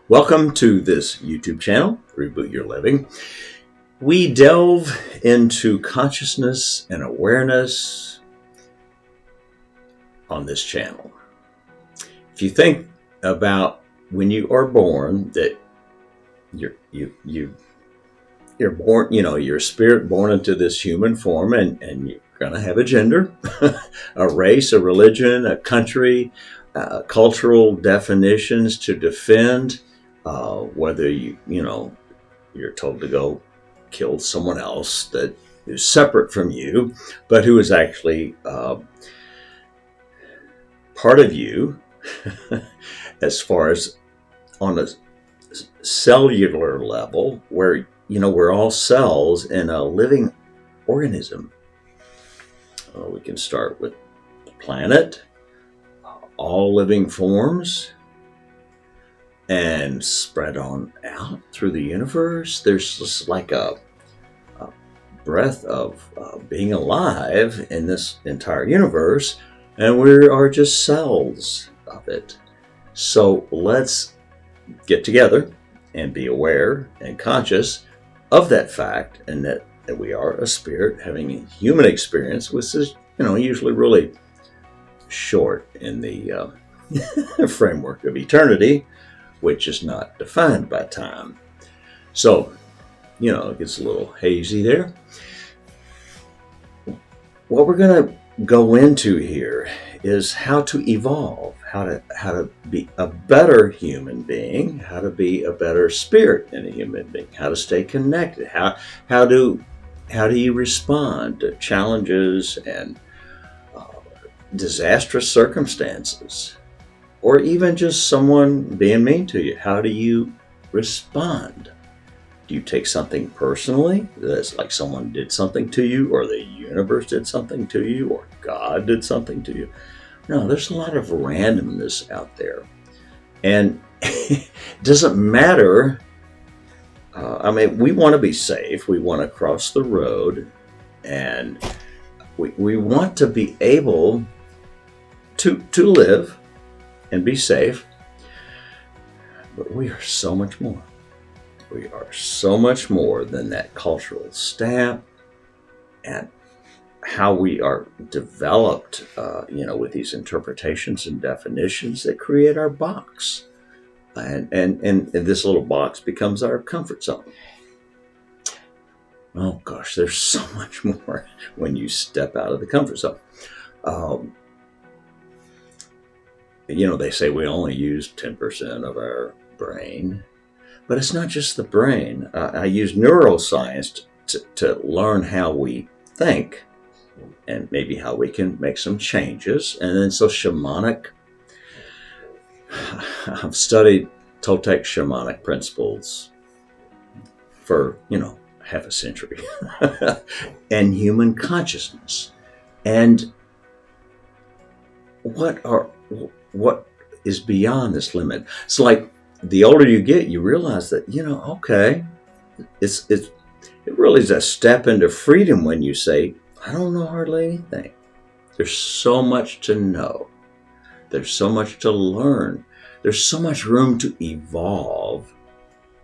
Welcome to this YouTube channel, Reboot Your Living. We delve into consciousness and awareness on this channel. If you think about when you are born, that you're born, you're a spirit born into this human form, and you're going to have a gender, a race, a religion, a country, cultural definitions to defend. Whether you're told to go kill someone else that is separate from you, but who is actually part of you, as far as on a cellular level, where we're all cells in a living organism. We can start with the planet, all living forms, and spread on out through the universe. There's just like a breath of being alive in this entire universe, and we are just cells of it. So let's get together and be aware and conscious of that fact, and that we are a spirit having a human experience, which is usually really short in the framework of eternity, which is not defined by time. So, it gets a little hazy there. What we're going to go into here is how to evolve, how to be a better human being, how to be a better spirit in a human being, how to stay connected, how do you respond to challenges and disastrous circumstances, or even just someone being mean to you. How do you respond? Do you take something personally? That's like someone did something to you, or the universe did something to you, or God did something to you? No, there's a lot of randomness out there. And it doesn't matter. We want to be safe. We want to cross the road. And we want to be able to live and be safe, but we are so much more. We are so much more than that cultural stamp and how we are developed, with these interpretations and definitions that create our box, and this little box becomes our comfort zone. Oh gosh, there's so much more when you step out of the comfort zone. They say we only use 10% of our brain, but it's not just the brain. I use neuroscience to learn how we think and maybe how we can make some changes. And then so shamanic, I've studied Toltec shamanic principles for, half a century, and human consciousness. And what is beyond this limit? It's like the older you get, you realize that, okay, it really is a step into freedom when you say, I don't know hardly anything. There's so much to know. There's so much to learn. There's so much room to evolve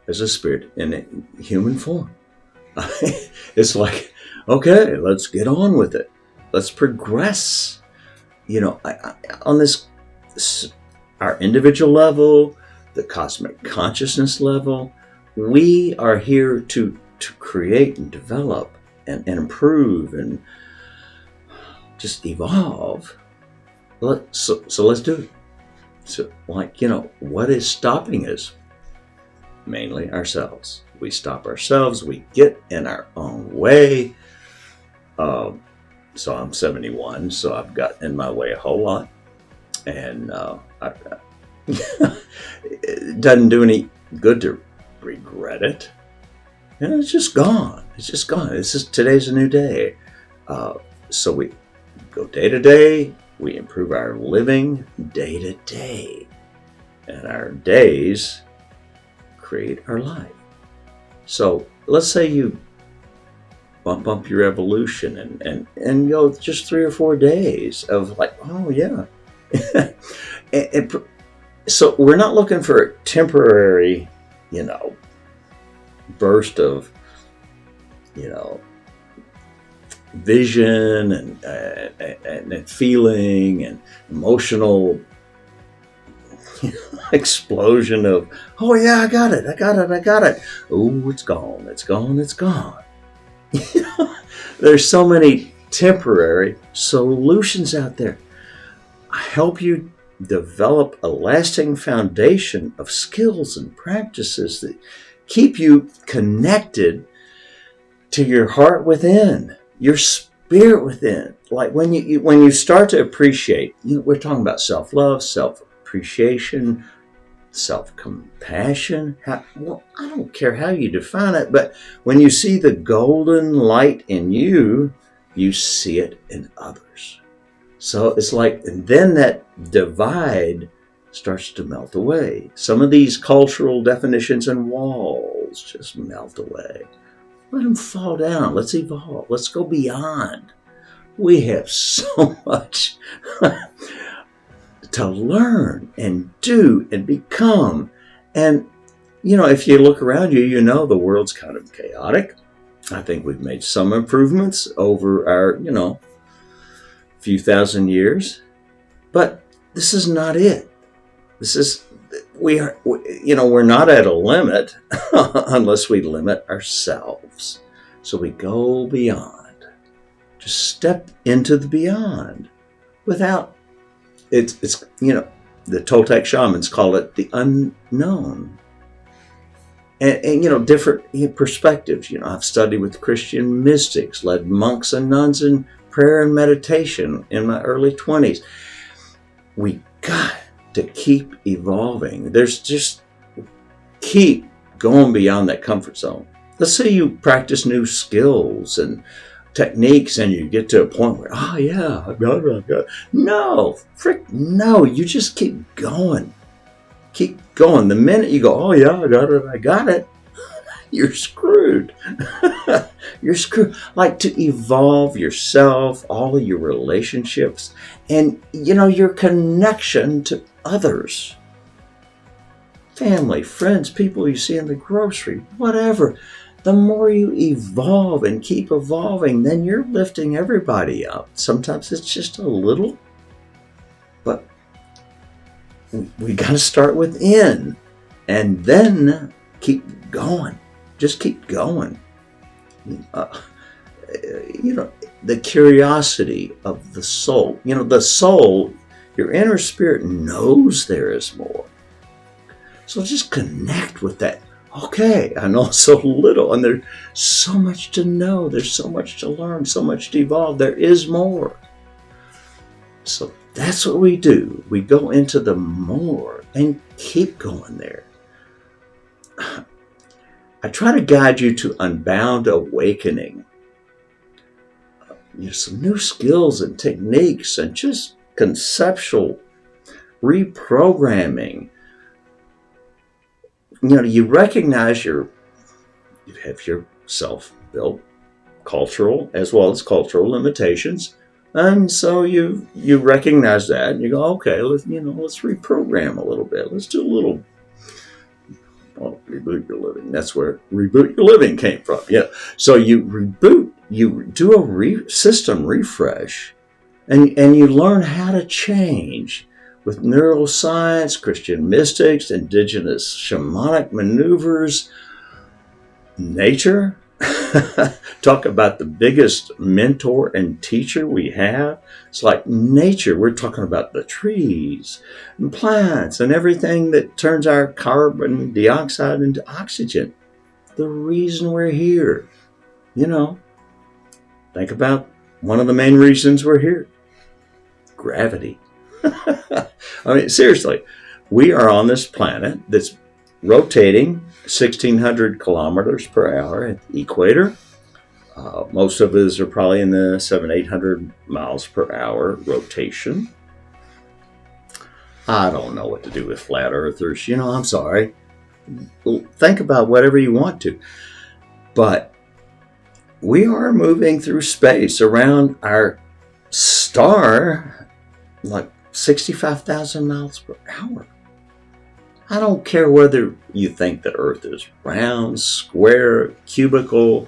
as a spirit in a human form. It's like, okay, let's get on with it. Let's progress. On this, our individual level, the cosmic consciousness level, we are here to create and develop and improve and just evolve. So let's do it. So, what is stopping us? Mainly ourselves. We stop ourselves. We get in our own way. So I'm 71, so I've got in my way a whole lot. And it doesn't do any good to regret it. And it's just gone. It's just gone. Today's a new day. So we go day to day. We improve our living day to day. And our days create our life. So let's say you bump up your evolution and go just 3 or 4 days of like, oh yeah. So we're not looking for a temporary, burst of, vision and feeling and emotional explosion of, oh yeah, I got it. Oh, it's gone. There's so many temporary solutions out there. I help you develop a lasting foundation of skills and practices that keep you connected to your heart within, your spirit within. Like when you start to appreciate, we're talking about self-love, self-appreciation, self-compassion. Well, I don't care how you define it, but when you see the golden light in you, you see it in others. So it's like, and then that divide starts to melt away. Some of these cultural definitions and walls just melt away. Let them fall down. Let's evolve. Let's go beyond. We have so much to learn and do and become. And, if you look around you, the world's kind of chaotic. I think we've made some improvements over our, few thousand years. But this is not it. We're not at a limit unless we limit ourselves. So we go beyond. Just step into the beyond without, it's the Toltec shamans call it the unknown. And different perspectives. I've studied with Christian mystics, led monks and nuns in prayer and meditation in my early 20s. We got to keep evolving. There's just keep going beyond that comfort zone. Let's say you practice new skills and techniques and you get to a point where, oh yeah, I got it. No, you just keep going. Keep going. The minute you go, oh yeah, I got it, you're screwed. You're screwed. Like, to evolve yourself, all of your relationships, and your connection to others. Family, friends, people you see in the grocery, whatever. The more you evolve and keep evolving, then you're lifting everybody up. Sometimes it's just a little, but we got to start within and then keep going. Just keep going. The curiosity of the soul. The soul, your inner spirit knows there is more. So just connect with that. Okay, I know so little, and there's so much to know. There's so much to learn, so much to evolve. There is more. So that's what we do. We go into the more and keep going there. I try to guide you to unbound awakening. Some new skills and techniques and just conceptual reprogramming. You recognize you have your self-built cultural as well as cultural limitations. And so you recognize that and you go, okay, let's reprogram a little bit. Let's do a little reboot your living. That's where reboot your living came from. So you reboot, you do a system refresh, and you learn how to change with neuroscience, Christian mystics, indigenous shamanic maneuvers, nature. Talk about the biggest mentor and teacher we have. It's like nature. We're talking about the trees and plants and everything that turns our carbon dioxide into oxygen. The reason we're here. Think about one of the main reasons we're here. Gravity. Seriously, we are on this planet that's rotating 1,600 kilometers per hour at the equator. Most of us are probably in the 700-800 miles per hour rotation. I don't know what to do with flat earthers. I'm sorry. Think about whatever you want to. But we are moving through space around our star like 65,000 miles per hour. I don't care whether you think the earth is round, square, cubical,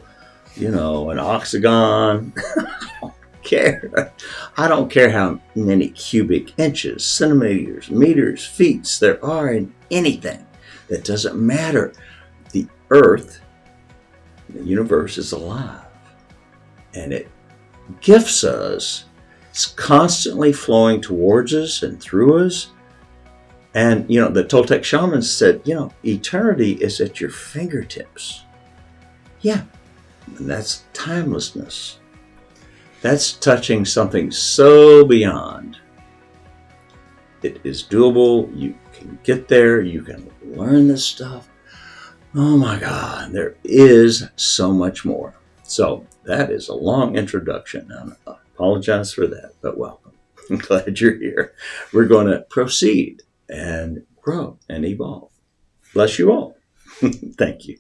an octagon. Care. I don't care how many cubic inches, centimeters, meters, feet there are in anything. That doesn't matter. The earth, the universe is alive. And it gifts us. It's constantly flowing towards us and through us. And, the Toltec shamans said, eternity is at your fingertips. Yeah, and that's timelessness. That's touching something so beyond. It is doable. You can get there. You can learn this stuff. Oh my God, there is so much more. So that is a long introduction. And I apologize for that, but welcome. I'm glad you're here. We're going to proceed and grow and evolve. Bless you all. Thank you.